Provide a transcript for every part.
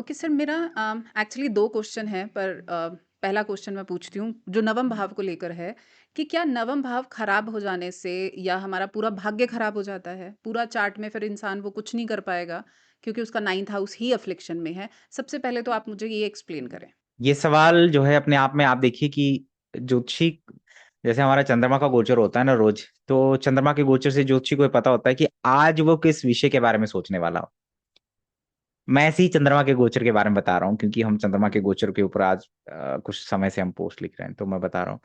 Okay sir, मेरा actually 2 question हैं, पर पहला क्वेश्चन मैं पूछती हूँ जो नवम भाव को लेकर है कि क्या नवम भाव खराब हो जाने से या हमारा पूरा भाग्य खराब हो जाता है? पूरा चार्ट में फिर इंसान वो कुछ नहीं कर पाएगा क्योंकि उसका 9th हाउस ही अफ़्लिक्शन में है। सबसे पहले तो आप मुझे ये एक्सप्लेन करें। ये सवाल जो है अपने आप में आप देखिए कि ज्योतिषी जैसे हमारा चंद्रमा का गोचर होता है ना रोज। तो चंद्रमा के गोचर से ज्योतिषी को ये पता होता है कि आज वो किस विषय के बारे में सोचने वाला हो। मैं ऐसे ही चंद्रमा के गोचर के बारे में बता रहा हूँ क्योंकि हम चंद्रमा के गोचर के ऊपर आज कुछ समय से हम पोस्ट लिख रहे हैं, तो मैं बता रहा हूँ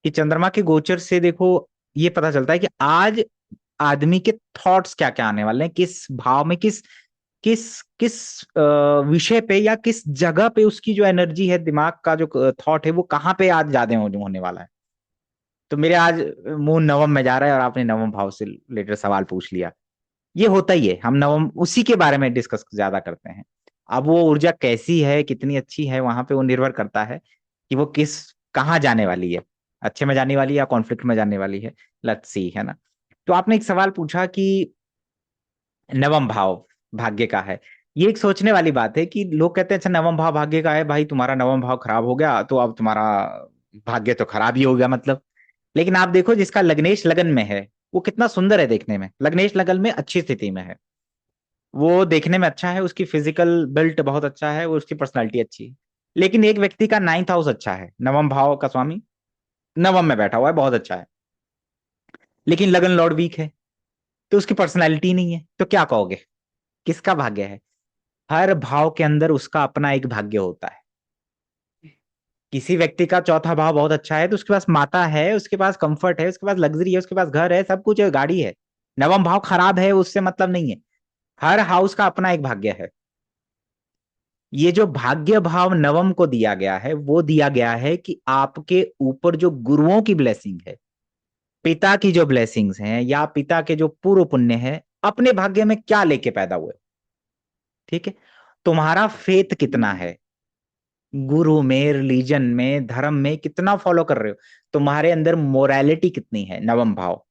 कि चंद्रमा के गोचर से देखो ये पता चलता है कि आज आदमी के थॉट्स क्या क्या आने वाले हैं, किस भाव में, किस किस किस विषय पे या किस जगह पे उसकी जो एनर्जी है, दिमाग का जो थॉट है वो कहाँ पे आज ज्यादा होने वाला है। तो मेरे आज मून नवम में जा रहा है और आपने नवम भाव से रिलेटेड सवाल पूछ लिया। ये होता ही है, हम नवम उसी के बारे में डिस्कस ज्यादा करते हैं। अब वो ऊर्जा कैसी है, कितनी अच्छी है, वहां पे वो निर्भर करता है कि वो किस कहाँ जाने वाली है, अच्छे में जाने वाली है या कॉन्फ्लिक्ट में जाने वाली है। लेट्स सी, है ना। तो आपने एक सवाल पूछा कि नवम भाव भाग्य का है। ये एक सोचने वाली बात है कि लोग कहते हैं अच्छा नवम भाव भाग्य का है, भाई तुम्हारा नवम भाव खराब हो गया तो अब तुम्हारा भाग्य तो खराब ही हो गया मतलब। लेकिन आप देखो जिसका लग्नेश लगन में है वो कितना सुंदर है देखने में, लग्नेश लगन में अच्छी स्थिति में है, वो देखने में अच्छा है, उसकी फिजिकल बिल्ट बहुत अच्छा है, वो उसकी पर्सनालिटी अच्छी है। लेकिन एक व्यक्ति का 9th हाउस अच्छा है, नवम भाव का स्वामी नवम में बैठा हुआ है, बहुत अच्छा है, लेकिन लगन लॉर्ड वीक है, तो उसकी पर्सनैलिटी नहीं है, तो क्या कहोगे किसका भाग्य है? हर भाव के अंदर उसका अपना एक भाग्य होता है। किसी व्यक्ति का चौथा भाव बहुत अच्छा है तो उसके पास माता है, उसके पास कंफर्ट है, उसके पास लग्जरी है, उसके पास घर है, सब कुछ है, गाड़ी है। नवम भाव खराब है उससे मतलब नहीं है। हर हाउस का अपना एक भाग्य है। ये जो भाग्य भाव नवम को दिया गया है वो दिया गया है कि आपके ऊपर जो गुरुओं की ब्लेसिंग है, पिता की जो ब्लेसिंग्स हैं या पिता के जो पूर्व पुण्य है, अपने भाग्य में क्या लेके पैदा हुए। ठीक है, तुम्हारा फेथ कितना है, गुरु में, रिलीजन में, धर्म में कितना फॉलो कर रहे हो, तुम्हारे अंदर मोरालिटी कितनी है, नवम भाव।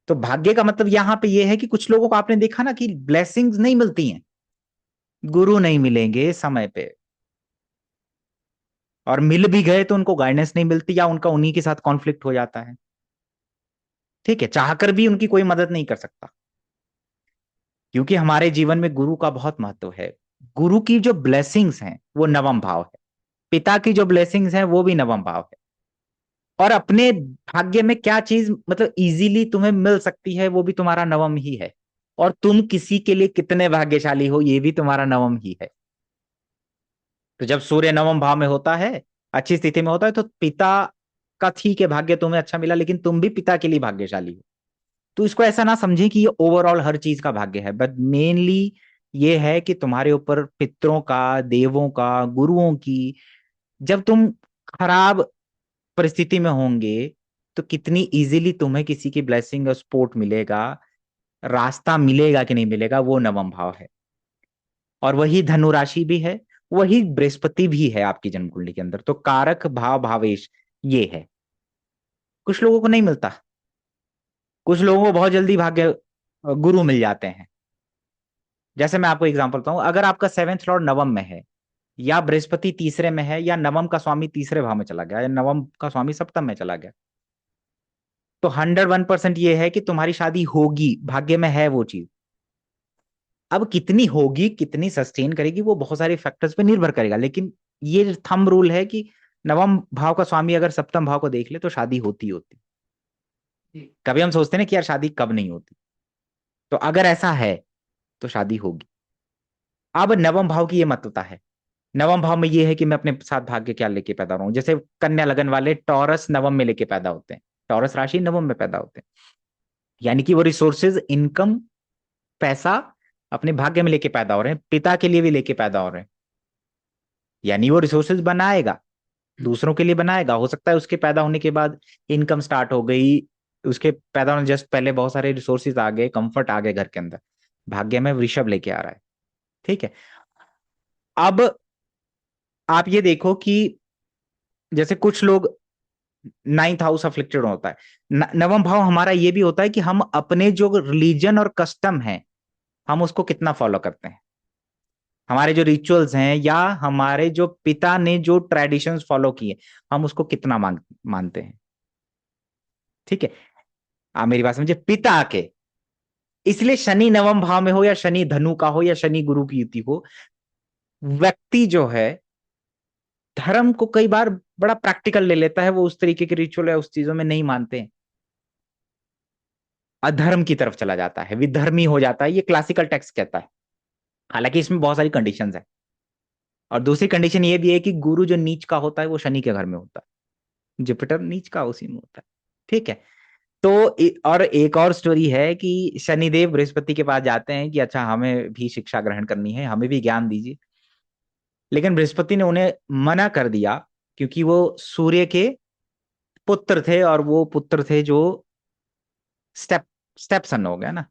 तो भाग्य का मतलब यहां पे ये है कि कुछ लोगों को आपने देखा ना कि ब्लेसिंग्स नहीं मिलती हैं, गुरु नहीं मिलेंगे समय पे, और मिल भी गए तो उनको गाइडेंस नहीं मिलती या उनका उन्हीं के साथ कॉन्फ्लिक्ट हो जाता है। ठीक है, चाहकर भी उनकी कोई मदद नहीं कर सकता, क्योंकि हमारे जीवन में गुरु का बहुत महत्व है। गुरु की जो ब्लेसिंग्स हैं वो नवम भाव है, पिता की जो ब्लेसिंग्स हैं वो भी नवम भाव है, और अपने भाग्य में क्या चीज मतलब इजीली तुम्हें मिल सकती है वो भी तुम्हारा नवम ही है, और तुम किसी के लिए कितने भाग्यशाली हो ये भी तुम्हारा नवम ही है। तो जब सूर्य नवम भाव में होता है, अच्छी स्थिति में होता है, तो पिता का ठीक है भाग्य तुम्हें अच्छा मिला, लेकिन तुम भी पिता के लिए भाग्यशाली हो। तो इसको ऐसा ना समझे कि ये ओवरऑल हर चीज का भाग्य है, बट मेनली ये है कि तुम्हारे ऊपर पितरों का, देवों का, गुरुओं की, जब तुम खराब परिस्थिति में होंगे तो कितनी इजीली तुम्हें किसी की ब्लेसिंग और सपोर्ट मिलेगा, रास्ता मिलेगा कि नहीं मिलेगा, वो नवम भाव है। और वही धनु राशि भी है, वही बृहस्पति भी है आपकी जन्म कुंडली के अंदर, तो कारक भाव भावेश ये है। कुछ लोगों को नहीं मिलता, कुछ लोगों को बहुत जल्दी भाग्य गुरु मिल जाते हैं। जैसे मैं आपको एग्जांपल बताऊं, अगर आपका 7th लॉर्ड नवम में है, या बृहस्पति तीसरे में है, या नवम का स्वामी तीसरे भाव में चला गया, या नवम का स्वामी सप्तम में चला गया, तो 101% ये है कि तुम्हारी शादी होगी, भाग्य में है वो चीज। अब कितनी होगी, कितनी सस्टेन करेगी, वो बहुत सारे फैक्टर्स पे निर्भर करेगा, लेकिन ये थंब रूल है कि नवम भाव का स्वामी अगर सप्तम भाव को देख ले तो शादी होती होती। कभी हम सोचते हैं ना कि यार शादी कब नहीं होती, तो अगर ऐसा है तो शादी होगी। अब नवम भाव की ये महत्वता है, नवम भाव में ये है कि मैं अपने साथ भाग्य क्या लेके पैदा हो रहा हूं। जैसे कन्या लगन वाले टॉरस नवम में लेके पैदा होते हैं, टॉरस राशि नवम में पैदा होते हैं, यानी कि वो रिसोर्सेज, इनकम, पैसा अपने भाग्य में लेके पैदा हो रहे हैं, पिता के लिए भी लेके पैदा हो रहे हैं, यानी वो रिसोर्सेज बनाएगा, दूसरों के लिए बनाएगा। हो सकता है उसके पैदा होने के बाद इनकम स्टार्ट हो गई, उसके पैदा होने जस्ट पहले बहुत सारे रिसोर्सेज आ गए, कंफर्ट आ गए घर के अंदर, भाग्य में वृषभ लेके आ रहा है। ठीक है, अब आप ये देखो कि जैसे कुछ लोग 9th हाउस अफ्लिक्टेड होता है, नवम भाव हमारा ये भी होता है कि हम अपने जो रिलीजन और कस्टम है हम उसको कितना फॉलो करते हैं। हमारे जो रिचुअल्स हैं या हमारे जो पिता ने जो ट्रेडिशंस फॉलो किए, हम उसको कितना मानते हैं। ठीक है, आप मेरी बात समझे, पिता के। इसलिए शनि नवम भाव में हो या शनि धनु का हो या शनि गुरु की युति हो, व्यक्ति जो है धर्म को कई बार बड़ा प्रैक्टिकल ले लेता है, वो उस तरीके के रिचुअल है उस चीजों में नहीं मानते हैं, अधर्म की तरफ चला जाता है, विधर्मी हो जाता है, ये क्लासिकल टेक्स्ट कहता है। हालांकि इसमें बहुत सारी कंडीशंस है। और दूसरी कंडीशन ये भी है कि गुरु जो नीच का होता है वो शनि के घर में होता है, जुपिटर नीच का उसी में होता है। ठीक है, तो और एक और स्टोरी है कि शनिदेव बृहस्पति के पास जाते हैं कि अच्छा हमें भी शिक्षा ग्रहण करनी है, हमें भी ज्ञान दीजिए। लेकिन बृहस्पति ने उन्हें मना कर दिया, क्योंकि वो सूर्य के पुत्र थे, और वो पुत्र थे जो स्टेप स्टेप सन हो गया ना,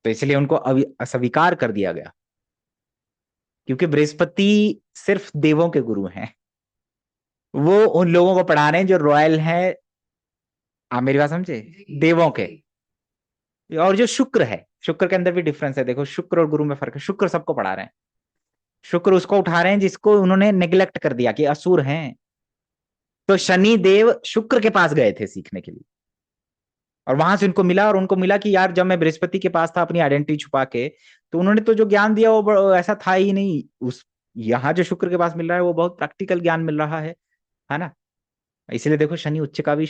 तो इसलिए उनको अस्वीकार कर दिया गया। क्योंकि बृहस्पति सिर्फ देवों के गुरु हैं, वो उन लोगों को पढ़ा रहे हैं जो रॉयल हैं, आप मेरी बात समझे, देवों के। और जो शुक्र है, शुक्र के अंदर भी डिफरेंस है, देखो शुक्र और गुरु में फर्क है। शुक्र सबको पढ़ा रहे हैं, शुक्र उसको उठा रहे हैं जिसको उन्होंने नेग्लेक्ट कर दिया कि असुर हैं। तो शनि देव शुक्र के पास गए थे सीखने के लिए, और वहां से उनको मिला, और उनको मिला कि यार जब मैं बृहस्पति के पास था अपनी आइडेंटिटी छुपा के, तो उन्होंने तो जो ज्ञान दिया वो ऐसा था ही नहीं। उस यहाँ जो शुक्र के पास मिल रहा है वो बहुत प्रैक्टिकल ज्ञान मिल रहा है ना। इसलिए देखो शनि उच्च का भी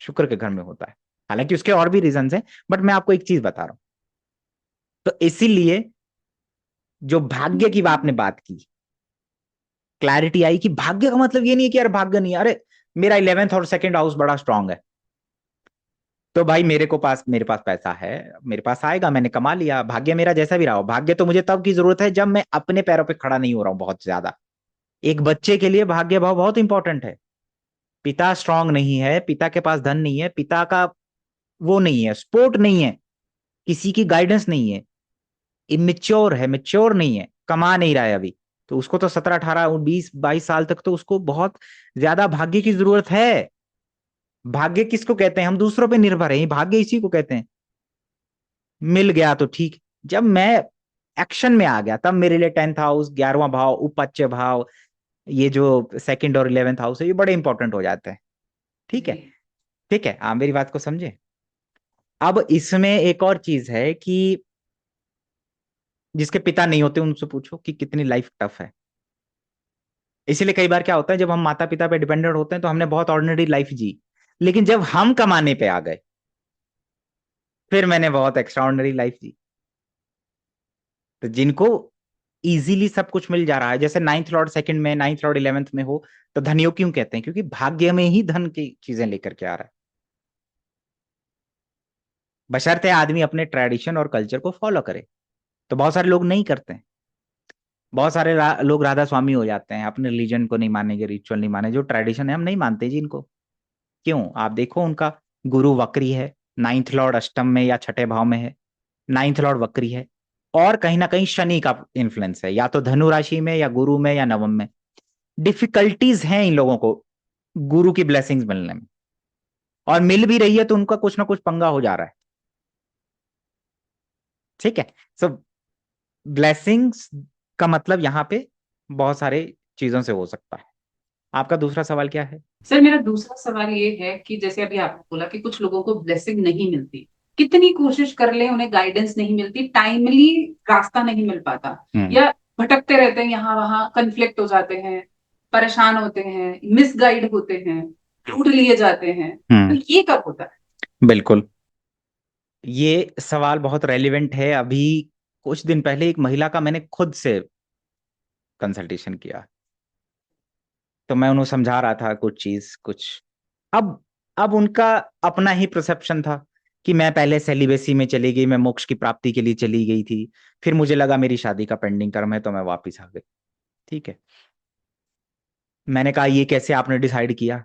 शुक्र के घर में होता है। हालांकि उसके और भी रीजंस हैं, बट मैं आपको एक चीज बता रहा हूं। तो इसीलिए जो भाग्य की आपने बात की, क्लैरिटी आई कि भाग्य का मतलब ये नहीं है कि यार भाग्य नहीं है, अरे मेरा 11th और सेकंड हाउस बड़ा स्ट्रांग है, तो भाई मेरे पास पैसा है, मेरे पास आएगा, मैंने कमा लिया, भाग्य मेरा जैसा भी रहा हो। भाग्य तो मुझे तब की जरूरत है जब मैं अपने पैरों पे खड़ा नहीं हो रहा हूं बहुत ज्यादा। एक बच्चे के लिए भाग्य भाव बहुत इंपॉर्टेंट है। पिता स्ट्रांग नहीं है, पिता के पास धन नहीं है, पिता का वो नहीं है, सपोर्ट नहीं है, किसी की गाइडेंस नहीं है, इमेच्योर है, मेच्योर नहीं है, कमा नहीं रहा है अभी, तो उसको तो 17 18 20 22 साल तक तो उसको बहुत ज्यादा भाग्य की जरूरत है। भाग्य किसको कहते हैं, हम दूसरों पे निर्भर हैं, भाग्य इसी को कहते हैं। मिल गया तो ठीक, जब मैं एक्शन में आ गया तब मेरे लिए 10th हाउस, 11वां भाव, उपच्य भाव, ये जो सेकंड और 11th हाउस है, ये बड़े इंपॉर्टेंट हो जाते हैं। ठीक है, ठीक है, आप मेरी बात को समझे। अब इसमें एक और चीज है कि जिसके पिता नहीं होते उनसे पूछो कि कितनी लाइफ टफ है। इसीलिए कई बार क्या होता है, जब हम माता पिता पे डिपेंडेंट होते हैं तो हमने बहुत ऑर्डिनरी लाइफ जी, लेकिन जब हम कमाने पे आ गए फिर मैंने बहुत एक्स्ट्राऑर्डिनरी लाइफ जी। तो जिनको इजीली सब कुछ मिल जा रहा है, जैसे नाइन्थ लॉर्ड सेकंड में, नाइन्थ लॉर्ड 11th में हो, तो धनियों क्यों कहते हैं, क्योंकि भाग्य में ही धन की चीजें लेकर के आ रहा है। बशर्ते आदमी अपने ट्रेडिशन और कल्चर को फॉलो करे। तो बहुत सारे लोग नहीं करते हैं, बहुत सारे लोग राधा स्वामी हो जाते हैं, अपने रिलीजन को नहीं मानेंगे, रिचुअल नहीं माने, जो ट्रेडिशन है हम नहीं मानते जी इनको। क्यों, आप देखो उनका गुरु वक्री है, नाइन्थ लॉर्ड अष्टम में या छठे भाव में है, नाइन्थ लॉर्ड वक्री है, और कहीं ना कहीं शनि का इन्फ्लुएंस है, या तो धनु राशि में या गुरु में या नवम में। डिफिकल्टीज हैं इन लोगों को गुरु की ब्लेसिंग्स मिलने में, और मिल भी रही है तो उनका कुछ ना कुछ पंगा हो जा रहा है। ठीक है, सो ब्लेसिंग्स का मतलब यहाँ पे बहुत सारे चीजों से हो सकता है। आपका दूसरा सवाल क्या है। सर मेरा दूसरा सवाल ये है कि जैसे अभी आपने बोला कि कुछ लोगों को ब्लेसिंग नहीं मिलती, कितनी कोशिश कर ले उन्हें गाइडेंस नहीं मिलती, टाइमली रास्ता नहीं मिल पाता, या भटकते रहते हैं, यहाँ वहां कंफ्लिक्ट हो जाते हैं, परेशान होते हैं, मिसगाइड होते हैं, ढूंढ लिए जाते हैं, तो ये कब होता है? बिल्कुल, ये सवाल बहुत रेलिवेंट है। अभी कुछ दिन पहले एक महिला का मैंने खुद से कंसल्टेशन किया, तो मैं उन्हें समझा रहा था कुछ चीज, कुछ अब अब उनका अपना ही परसेप्शन था कि मैं पहले सेलिबेसी में चली गई, मैं मोक्ष की प्राप्ति के लिए चली गई थी, फिर मुझे लगा मेरी शादी का पेंडिंग कर्म है तो मैं वापिस आ गई। ठीक है, मैंने कहा ये कैसे आपने डिसाइड किया।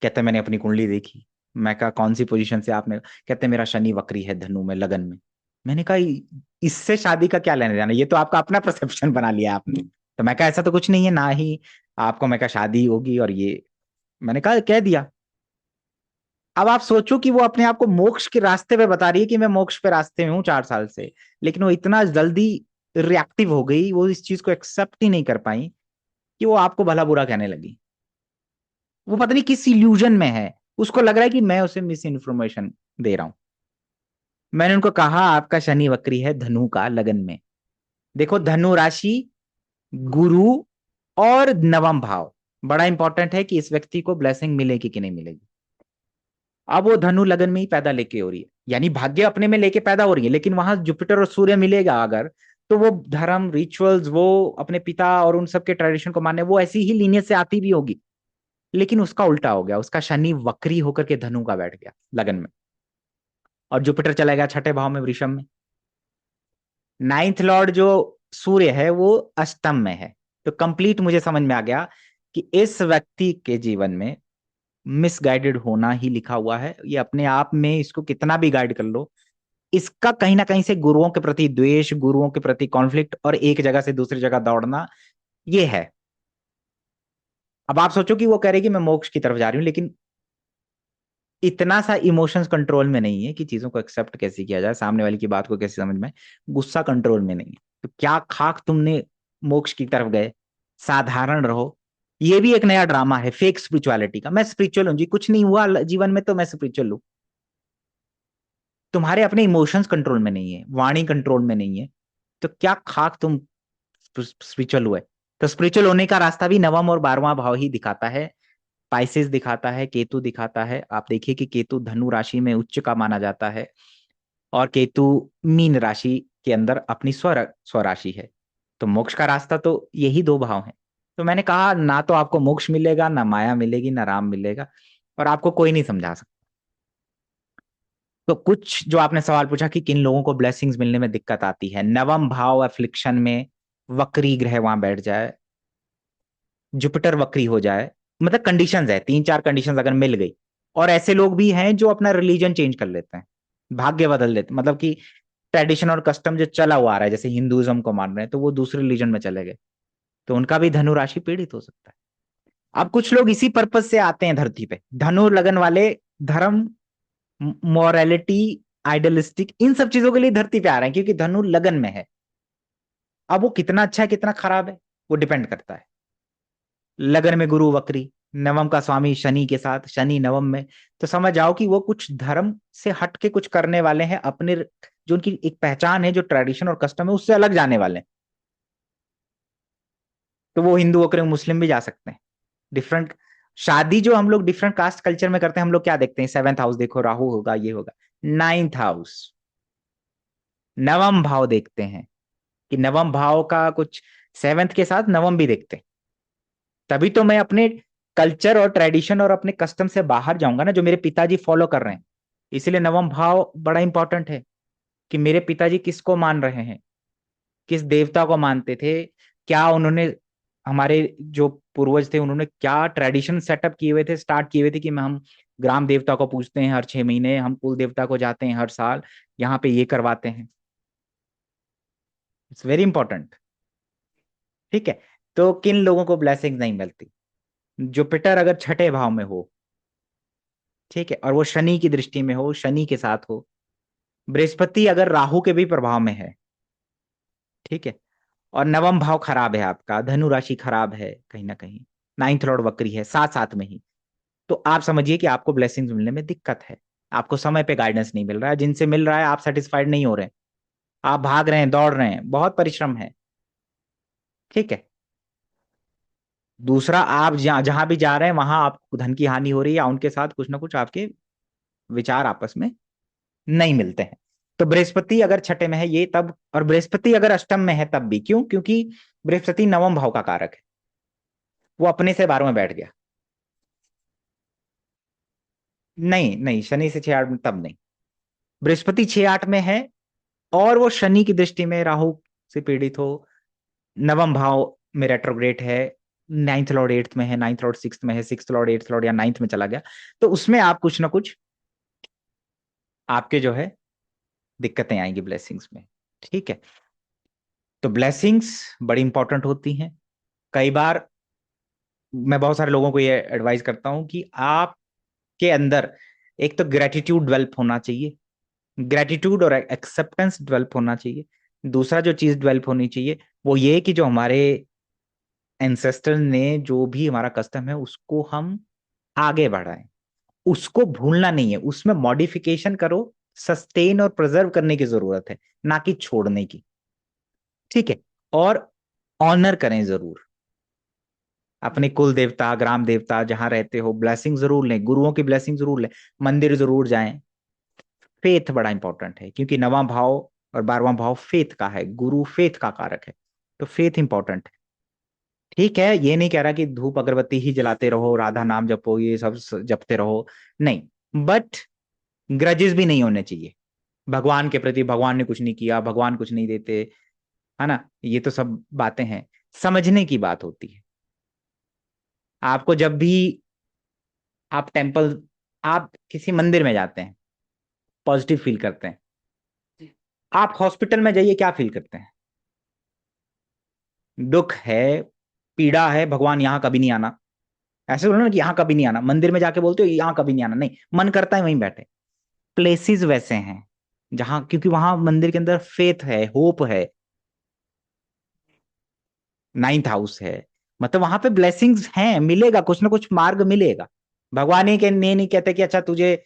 कहते मैंने अपनी कुंडली देखी। मैं कहा कौन सी पोजीशन से आपने। कहते मेरा शनि वक्री है धनु में, लगन में। मैंने कहा इससे शादी का क्या लेना देना, ये तो आपका अपना परसेप्शन बना लिया आपने। तो मैं कहा ऐसा तो कुछ नहीं है ना ही आपको, मैं कहा शादी होगी, और ये मैंने कहा कह दिया। अब आप सोचो कि वो अपने आप को मोक्ष के रास्ते पे बता रही है कि मैं मोक्ष पे रास्ते में हूँ 4 साल से, लेकिन वो इतना जल्दी रिएक्टिव हो गई, वो इस चीज को एक्सेप्ट ही नहीं कर पाई कि वो आपको भला बुरा कहने लगी। वो पता नहीं किस इल्यूजन में है, उसको लग रहा है कि मैं उसे मिस इन्फॉर्मेशन दे रहा हूं। मैंने उनको कहा आपका शनि वक्री है धनु का लगन में। देखो धनु राशि, गुरु और नवम भाव, बड़ा इंपॉर्टेंट है कि इस व्यक्ति को ब्लेसिंग मिलेगी कि नहीं मिलेगी। अब वो धनु लगन में ही पैदा लेके हो रही है, यानी भाग्य अपने में लेके पैदा हो रही है, लेकिन वहां जुपिटर और सूर्य मिलेगा अगर, तो वो धर्म रिचुअल्स, वो अपने पिता और उन सब के ट्रेडिशन को मानने, वो ऐसी ही लीनियज से आती भी होगी। लेकिन उसका उल्टा हो गया, उसका शनि वक्री होकर के धनु का बैठ गया लगन में, और जुपिटर चला गया छठे भाव में वृषभ में। नाइन्थ लॉर्ड जो सूर्य है वो अष्टम में है। तो कंप्लीट मुझे समझ में आ गया कि इस व्यक्ति के जीवन में मिसगाइडेड होना ही लिखा हुआ है। ये अपने आप में, इसको कितना भी गाइड कर लो, इसका कहीं ना कहीं से गुरुओं के प्रति द्वेष, गुरुओं के प्रति कॉन्फ्लिक्ट, और एक जगह से दूसरी जगह दौड़ना, ये है। अब आप सोचो कि वो कह रहे कि मैं मोक्ष की तरफ जा रही हूँ, लेकिन इतना सा इमोशंस कंट्रोल में नहीं है कि चीजों को एक्सेप्ट कैसे किया जाए, सामने वाले की बात को कैसे समझ में, गुस्सा कंट्रोल में नहीं है। तो क्या खाक तुमने मोक्ष की तरफ गए, साधारण रहो। ये भी एक नया ड्रामा है फेक स्पिरिचुअलिटी का, मैं स्पिरिचुअल हूं जी, कुछ नहीं हुआ जीवन में तो मैं स्पिरिचुअल हूं। तुम्हारे अपने इमोशंस कंट्रोल में नहीं है, वाणी कंट्रोल में नहीं है, तो क्या खाक तुम स्पिरिचुअल हुए। तो स्पिरिचुअल होने का रास्ता भी नवम और 12वां भाव ही दिखाता है। पाइसेस दिखाता है, केतु दिखाता है। आप देखिए कि केतु धनु राशि में उच्च का माना जाता है, और केतु मीन राशि के अंदर अपनी स्वराशि है। तो मोक्ष का रास्ता तो यही दो भाव हैं। तो मैंने कहा ना तो आपको मोक्ष मिलेगा, ना माया मिलेगी, ना राम मिलेगा, और आपको कोई नहीं समझा सकता। तो कुछ जो आपने सवाल पूछा कि किन लोगों को ब्लेसिंग्स मिलने में दिक्कत आती है, नवम भाव एफ्लिक्शन में वक्री ग्रह वहां बैठ जाए, जुपिटर वक्री हो जाए, मतलब कंडीशंस है, 3-4 कंडीशंस अगर मिल गई। और ऐसे लोग भी हैं जो अपना रिलीजन चेंज कर लेते हैं, भाग्य बदल देते, मतलब कि ट्रेडिशन और कस्टम जो चला हुआ आ रहा है, जैसे हिंदुइज्म को मान रहे हैं तो वो दूसरे रिलीजन में चले गए, तो उनका भी धनु राशि पीड़ित हो सकता है। अब कुछ लोग इसी पर्पज से आते हैं धरती पे, धनु लगन वाले, धर्म, मॉरलिटी, आइडलिस्टिक, इन सब चीजों के लिए धरती पे आ रहे हैं, क्योंकि धनु लगन में है। अब वो कितना अच्छा है कितना खराब है वो डिपेंड करता है। लगन में गुरु वक्री, नवम का स्वामी शनि के साथ, शनि नवम में, तो समझ जाओ कि वो कुछ धर्म से हट के कुछ करने वाले हैं, अपने जो उनकी एक पहचान है, जो ट्रेडिशन और कस्टम है, उससे अलग जाने वाले हैं। तो वो हिंदू होकर मुस्लिम भी जा सकते हैं। डिफरेंट शादी जो हम लोग डिफरेंट कास्ट कल्चर में करते हैं, हम लोग क्या देखते हैं, सेवेंथ हाउस देखो, राहु होगा, ये होगा। नाइन्थ हाउस, नवम भाव देखते हैं, कि नवम भाव का कुछ सेवेंथ के साथ नवम भी देखते हैं। तभी तो मैं अपने कल्चर और ट्रेडिशन और अपने कस्टम से बाहर जाऊंगा ना, जो मेरे पिताजी फॉलो कर रहे हैं। इसीलिए नवम भाव बड़ा इंपॉर्टेंट है, कि मेरे पिताजी किसको मान रहे हैं, किस देवता को मानते थे, क्या उन्होंने, हमारे जो पूर्वज थे उन्होंने क्या ट्रेडिशन सेटअप किए हुए थे, स्टार्ट किए हुए थे, कि हम ग्राम देवता को पूजते हैं हर 6 महीने, हम कुल देवता को जाते हैं हर साल, यहाँ पे ये करवाते हैं। It's very important. ठीक है। तो किन लोगों को ब्लेसिंग नहीं मिलती, जुपिटर अगर छठे भाव में हो, ठीक है, और वो शनि की दृष्टि में हो, शनि के साथ हो, बृहस्पति अगर राहु के भी प्रभाव में है, ठीक है, और नवम भाव खराब है आपका, धनु राशि खराब है कहीं ना कहीं, नाइन्थ लॉर्ड वक्री है साथ साथ में ही, तो आप समझिए कि आपको ब्लेसिंग्स मिलने में दिक्कत है। आपको समय पे गाइडेंस नहीं मिल रहा है, जिनसे मिल रहा है आप सेटिस्फाइड नहीं हो रहे हैं, आप भाग रहे हैं, दौड़ रहे हैं, बहुत परिश्रम है। ठीक है। दूसरा, आप जहां जहां भी जा रहे हैं वहां आपको धन की हानि हो रही है, या उनके साथ कुछ ना कुछ आपके विचार आपस में नहीं मिलते हैं। तो बृहस्पति अगर छठे में है ये तब, और बृहस्पति अगर अष्टम में है तब भी, क्यों, क्योंकि बृहस्पति नवम भाव का कारक है, वो अपने से 12 में बैठ गया। नहीं नहीं, शनि से 6-8 में तब नहीं, बृहस्पति 6-8 में है, और वो शनि की दृष्टि में राहु से पीड़ित हो, नवम भाव में रेट्रोग्रेट है, नाइन्थ लॉर्ड एट्थ में है, नाइन्थ लॉर्ड सिक्स में है, सिक्स लॉर्ड एट्थ लॉर्ड या नाइन्थ में चला गया, तो उसमें आप कुछ ना कुछ आपके जो है दिक्कतें आएंगी ब्लेसिंग्स में। ठीक है। तो ब्लेसिंग्स बड़ी इंपॉर्टेंट होती हैं। कई बार मैं बहुत सारे लोगों को ये एडवाइस करता हूं कि आपके अंदर एक तो ग्रेटिट्यूड डेवलप होना चाहिए, ग्रेटिट्यूड और एक्सेप्टेंस डेवलप होना चाहिए। दूसरा जो चीज डेवलप होनी चाहिए वो ये कि जो हमारे एंसेस्टर ने जो भी हमारा कस्टम है उसको हम आगे बढ़ाएं, उसको भूलना नहीं है, उसमें मॉडिफिकेशन करो, सस्टेन और प्रिजर्व करने की जरूरत है, ना कि छोड़ने की। ठीक है। और ऑनर करें जरूर अपने कुल देवता, ग्राम देवता, जहां रहते हो, ब्लेसिंग जरूर लें, गुरुओं की ब्लेसिंग जरूर लें, मंदिर जरूर जाएं। फेथ बड़ा इंपॉर्टेंट है, क्योंकि 9वां भाव और 12वां भाव फेथ का है, गुरु फेथ का कारक है, तो फेथ इंपॉर्टेंट है। ठीक है, ये नहीं कह रहा कि धूप अगरबत्ती ही जलाते रहो, राधा नाम जपो, ये सब जपते रहो, नहीं, बट ग्रजेस भी नहीं होने चाहिए भगवान के प्रति, भगवान ने कुछ नहीं किया, भगवान कुछ नहीं देते, है ना, ये तो सब बातें हैं, समझने की बात होती है। आपको जब भी आप टेम्पल, आप किसी मंदिर में जाते हैं, पॉजिटिव फील करते हैं। आप हॉस्पिटल में जाइए, क्या फील करते हैं? दुख है, पीड़ा है, भगवान यहाँ कभी नहीं आना, ऐसे बोलो ना कि यहाँ कभी नहीं आना, मंदिर में जाके बोलते हो यहाँ कभी नहीं आना, नहीं, मन करता है वहीं बैठे। प्लेसेस वैसे हैं जहां, क्योंकि वहां मंदिर के अंदर फेथ है, होप है, 9th हाउस है, मतलब वहां पे ब्लेसिंग्स हैं, मिलेगा, कुछ ना कुछ मार्ग मिलेगा। भगवान ही के ने नहीं कहते कि अच्छा तुझे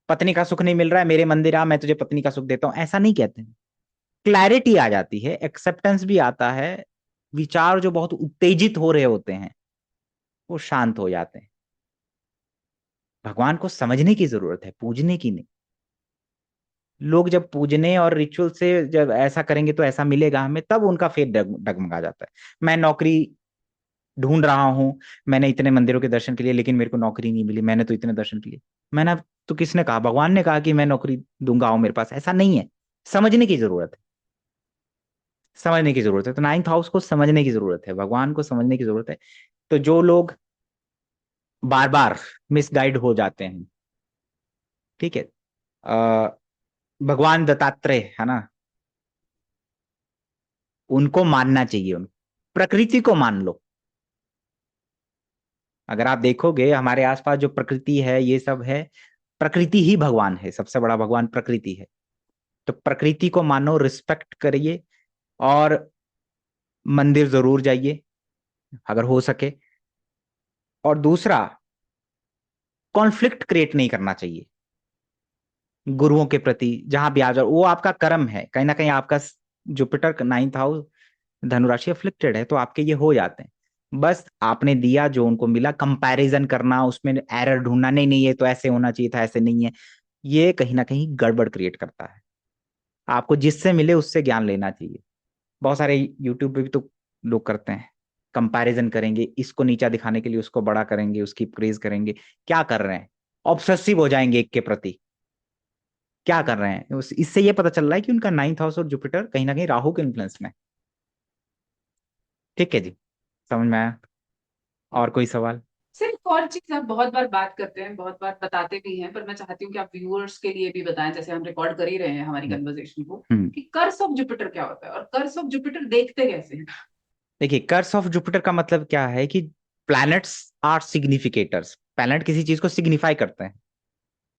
पत्नी का सुख नहीं मिल रहा है, मेरे मंदिर आ, मैं तुझे पत्नी का सुख देता हूं, ऐसा नहीं कहते हैं। क्लैरिटी आ जाती है, एक्सेप्टेंस भी आता है, विचार जो बहुत उत्तेजित हो रहे होते हैं वो शांत हो जाते हैं। भगवान को समझने की जरूरत है, पूजने की नहीं। लोग जब पूजने और रिचुअल से जब ऐसा करेंगे तो ऐसा मिलेगा हमें, तब उनका फेथ डगमगा जाता है। मैं नौकरी ढूंढ रहा हूं, मैंने इतने मंदिरों के दर्शन के लिए, लेकिन मेरे को नौकरी नहीं मिली, मैंने तो इतने दर्शन किए। मैंने, तो किसने कहा? भगवान ने कहा कि मैं नौकरी दूंगा, आओ मेरे पास, ऐसा नहीं है। समझने की जरूरत है, समझने की जरूरत है, तो 9th हाउस को समझने की जरूरत है, भगवान को समझने की जरूरत है। तो जो लोग बार बार मिसगाइड हो जाते हैं, ठीक है, भगवान दत्तात्रेय है ना, उनको मानना चाहिए, उन प्रकृति को मान लो। अगर आप देखोगे हमारे आसपास जो प्रकृति है, ये सब है, प्रकृति ही भगवान है, सबसे बड़ा भगवान प्रकृति है। तो प्रकृति को मानो, रिस्पेक्ट करिए, और मंदिर जरूर जाइए अगर हो सके। और दूसरा, कॉन्फ्लिक्ट क्रिएट नहीं करना चाहिए गुरुओं के प्रति, जहां भी आ जाओ, वो आपका कर्म है, कहीं ना कहीं आपका जुपिटर का 9th हाउस धनु राशि अफ्लिक्टेड है, तो आपके ये हो जाते हैं। बस आपने दिया जो उनको मिला, कंपैरिजन करना, उसमें एरर ढूंढना, नहीं नहीं ये तो ऐसे होना चाहिए था, ऐसे नहीं है, ये कहीं ना कहीं गड़बड़ क्रिएट करता है। आपको जिससे मिले उससे ज्ञान लेना चाहिए। बहुत सारे यूट्यूब पे भी तो लोग करते हैं, कंपैरिजन करेंगे, इसको नीचा दिखाने के लिए उसको बड़ा करेंगे, उसकी प्रेज करेंगे। क्या कर रहे हैं? ऑब्सेसिव हो जाएंगे एक के प्रति। क्या कर रहे हैं? इससे ये पता चल रहा है कि उनका 9th हाउस और जुपिटर कहीं ना कहीं राहु के इन्फ्लुएंस में है। ठीक है जी, समझ में आया? और कोई सवाल? सिर्फ और चीज आप बहुत बार बात करते हैं, बहुत बार बताते भी हैं, पर मैं चाहती हूँ कि आप व्यूअर्स के लिए भी बताएं, जैसे हम रिकॉर्ड कर ही रहे हैं हमारी हम्म। कन्वर्सेशन को, हम्म। कि कर्स ऑफ जुपिटर क्या होता है और कर्स ऑफ जुपिटर देखते कैसे हैं। देखिए, कर्स ऑफ जुपिटर का मतलब क्या है कि प्लैनेट्स आर सिग्निफिकेटर्स, प्लैनेट किसी चीज को सिग्निफाई करते हैं।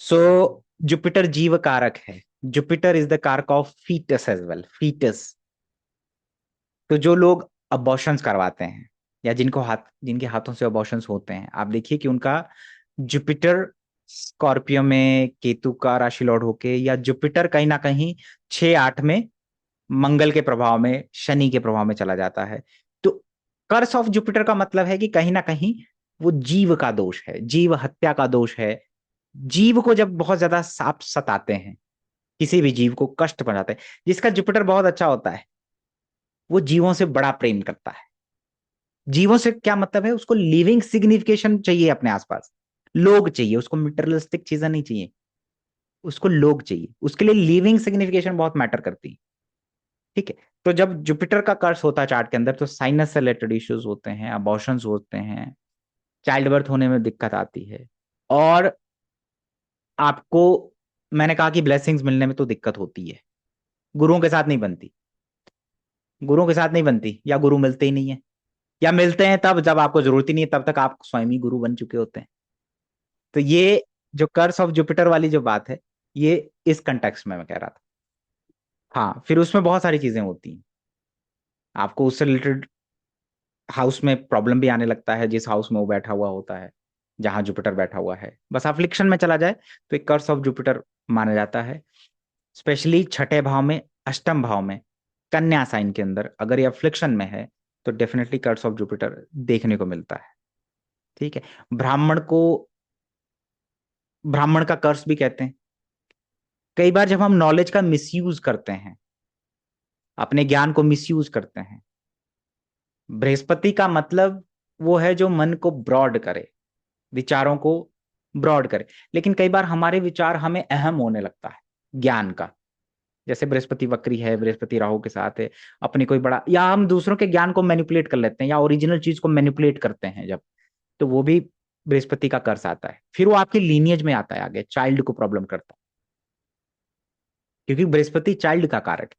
सो जुपिटर जीव कारक है, जुपिटर इज द कारक of foetus as well, foetus. तो जो लोग अबॉर्शंस करवाते हैं, या जिनके हाथों से अबॉर्शंस होते हैं, आप देखिए कि उनका जुपिटर स्कॉर्पियो में केतु का राशि लॉर्ड होके, या जुपिटर कहीं ना कहीं 6-8 में मंगल के प्रभाव में, शनि के प्रभाव में चला जाता है। तो कर्स ऑफ जुपिटर का मतलब है कि कहीं ना कहीं वो जीव का दोष है, जीव हत्या का दोष है। जीव को जब बहुत ज्यादा सांप सताते हैं, किसी भी जीव को कष्ट पहुंचाते हैं, जिसका जुपिटर बहुत अच्छा होता है, वो जीवों से बड़ा प्रेम करता है। जीवों से क्या मतलब है? उसको लिविंग सिग्निफिकेशन चाहिए अपने आसपास, लोग चाहिए उसको, मटेरियलिस्टिक चीजें नहीं चाहिए, उसको लोग चाहिए, उसके लिए लिविंग सिग्निफिकेशन बहुत मैटर करती है। ठीक है। तो जब जुपिटर का कर्स होता है चार्ट के अंदर, तो साइनस से रिलेटेड इश्यूज होते हैं, अबॉर्शंस होते हैं, चाइल्ड बर्थ होने में दिक्कत आती है, और आपको, मैंने कहा कि ब्लेसिंग्स मिलने में तो दिक्कत होती है, गुरुओं के साथ नहीं बनती, गुरुओं के साथ नहीं बनती, या गुरु मिलते ही नहीं है, या मिलते हैं तब जब आपको जरूरत ही नहीं है, तब तक आप स्वयं ही गुरु बन चुके होते हैं। तो ये जो कर्स ऑफ जुपिटर वाली जो बात है, ये इस कंटेक्स्ट में मैं कह रहा था। हाँ, फिर उसमें बहुत सारी चीजें होती हैं, आपको उससे रिलेटेड हाउस में प्रॉब्लम भी आने लगता है, जिस हाउस में वो बैठा हुआ होता है, जहां जुपिटर बैठा हुआ है। बस अफ्लिक्शन में चला जाए तो एक कर्स ऑफ जुपिटर माना जाता है, स्पेशली छठे भाव में, अष्टम भाव में, कन्या साइन के अंदर अगर ये अफ्लिक्शन में है तो डेफिनेटली कर्स ऑफ जुपिटर देखने को मिलता है। ठीक है। ब्राह्मण को ब्राह्मण का कर्स भी कहते हैं। कई बार जब हम नॉलेज का मिसयूज करते हैं, अपने ज्ञान को मिसयूज करते हैं, बृहस्पति का मतलब वो है जो मन को ब्रॉड करे, विचारों को ब्रॉड करे। लेकिन कई बार हमारे विचार हमें अहम होने लगता है ज्ञान का, जैसे बृहस्पति वक्री है, बृहस्पति राहु के साथ है, अपनी कोई बड़ा, या हम दूसरों के ज्ञान को मैनिपुलेट कर लेते हैं, या ओरिजिनल चीज को मैनिपुलेट करते हैं जब, तो वो भी बृहस्पति का कर्स आता है। फिर वो आपकी लीनियज में आता है, आगे चाइल्ड को प्रॉब्लम करता है, क्योंकि बृहस्पति चाइल्ड का कारक है।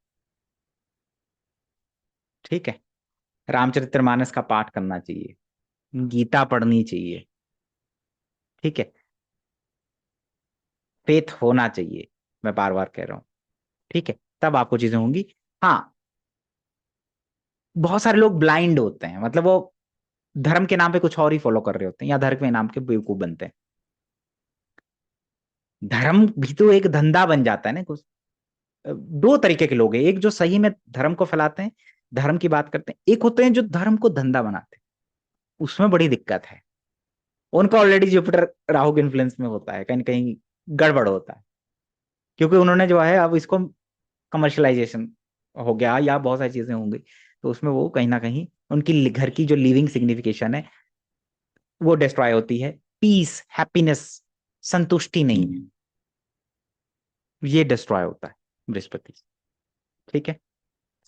ठीक है। रामचरितमानस का पाठ करना चाहिए, गीता पढ़नी चाहिए। ठीक है। फेथ होना चाहिए, मैं बार बार कह रहा हूं। ठीक है, तब आपको चीजें होंगी। हाँ, बहुत सारे लोग ब्लाइंड होते हैं, मतलब वो धर्म के नाम पे कुछ और ही फॉलो कर रहे होते हैं, या धर्म के नाम के बेवकूफ बनते हैं। धर्म भी तो एक धंधा बन जाता है ना कुछ। दो तरीके के लोग हैं, एक जो सही में धर्म को फैलाते हैं, धर्म की बात करते हैं, एक होते हैं जो धर्म को धंधा बनाते हैं। उसमें बड़ी दिक्कत है, उनका ऑलरेडी जुपिटर राहु के इन्फ्लुएंस में होता है, कहीं ना कहीं गड़बड़ होता है, क्योंकि उन्होंने जो है अब इसको कमर्शलाइजेशन हो गया, या बहुत सारी चीजें होंगी, तो उसमें वो कहीं ना कहीं उनकी घर की जो लिविंग सिग्निफिकेशन है वो डिस्ट्रॉय होती है। पीस, हैप्पीनेस, संतुष्टि नहीं है, ये डिस्ट्रॉय होता है बृहस्पति। ठीक है,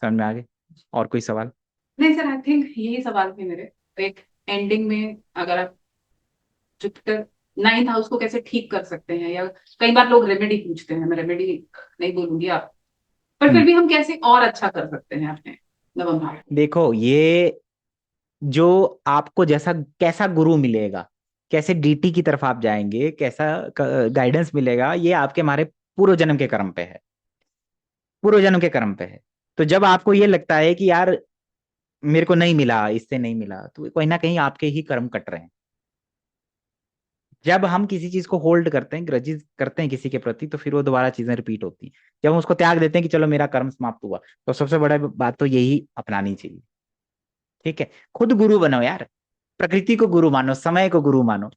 समझ में आ गए? और कोई सवाल? नहीं सर, आई थिंक यही सवाल थे मेरे। तो एक एंडिंग में अगर आप जुपिटर नाइन्थ हाउस को कैसे ठीक कर सकते हैं, या कई बार लोग रेमेडी पूछते हैं, मैं रेमेडी नहीं बोलूंगी आप, पर फिर हम्म, भी हम कैसे और अच्छा कर सकते हैं अपने नवम भाव को? देखो, ये जो आपको जैसा कैसा गुरु मिलेगा, कैसे डीटी की तरफ आप जाएंगे, कैसा गाइडेंस मिलेगा, ये आपके हमारे पूर्व जन्म के कर्म पे है, पूर्व जन्म के कर्म पे है। तो जब आपको ये लगता है कि यार मेरे को नहीं मिला, इससे नहीं मिला, तो कहीं ना कहीं आपके ही कर्म कट रहे हैं। जब हम किसी चीज को होल्ड करते हैं, ग्रजेस करते हैं किसी के प्रति, तो फिर वो दोबारा चीजें रिपीट होती हैं। जब हम उसको त्याग देते हैं कि चलो मेरा कर्म समाप्त हुआ, तो सबसे बड़ा बात तो यही अपनानी चाहिए। ठीक है। खुद गुरु बनो यार, प्रकृति को गुरु मानो, समय को गुरु मानो।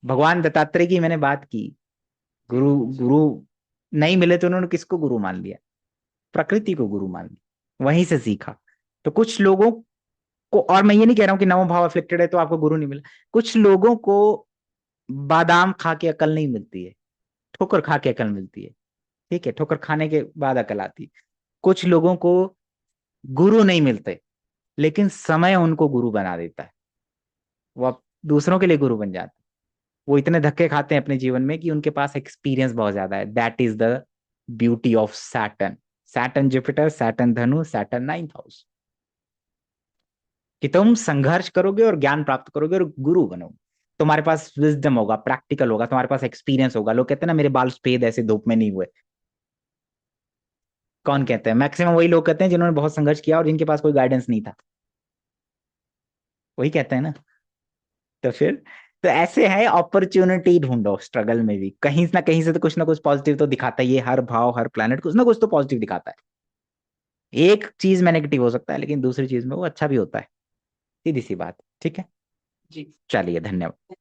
भगवान दत्तात्रेय की मैंने बात की, गुरु गुरु नहीं मिले तो उन्होंने किसको गुरु मान लिया? प्रकृति को गुरु मान लिया, वहीं से सीखा। तो कुछ लोगों को, और मैं ये नहीं कह रहा हूं कि नवम भाव अफ्लिक्टेड है तो आपको गुरु नहीं मिला, कुछ लोगों को बादाम खा के अकल नहीं मिलती है, ठोकर खा के अकल मिलती है। ठीक है, ठोकर खाने के बाद अकल आती है। कुछ लोगों को गुरु नहीं मिलते, लेकिन समय उनको गुरु बना देता है, वो अब दूसरों के लिए गुरु बन जाते हैं। वो इतने धक्के खाते हैं अपने जीवन में कि उनके पास एक्सपीरियंस बहुत ज्यादा है। That is the beauty of Saturn. Saturn Jupiter, Saturn धनु, सैटर्न नाइन्थ हाउस, कि तुम संघर्ष करोगे और ज्ञान प्राप्त करोगे और गुरु बनोगे। तुम्हारे पास विजडम होगा, प्रैक्टिकल होगा, तुम्हारे पास एक्सपीरियंस होगा। लोग कहते हैं ना मेरे बाल सफेद ऐसे धूप में नहीं हुए, कौन कहते हैं? मैक्सिमम वही लोग कहते हैं जिन्होंने बहुत संघर्ष किया और जिनके पास कोई गाइडेंस नहीं था, वही कहते हैं ना। तो फिर, तो ऐसे है, अपॉर्चुनिटी ढूंढो स्ट्रगल में भी, कहीं ना कहीं से तो कुछ ना कुछ पॉजिटिव तो दिखाता है। ये हर भाव, हर प्लेनेट कुछ ना कुछ तो पॉजिटिव दिखाता है। एक चीज में नेगेटिव हो सकता है, लेकिन दूसरी चीज में वो अच्छा भी होता है। सीधी सी बात। ठीक है, जी। चलिए, धन्यवाद।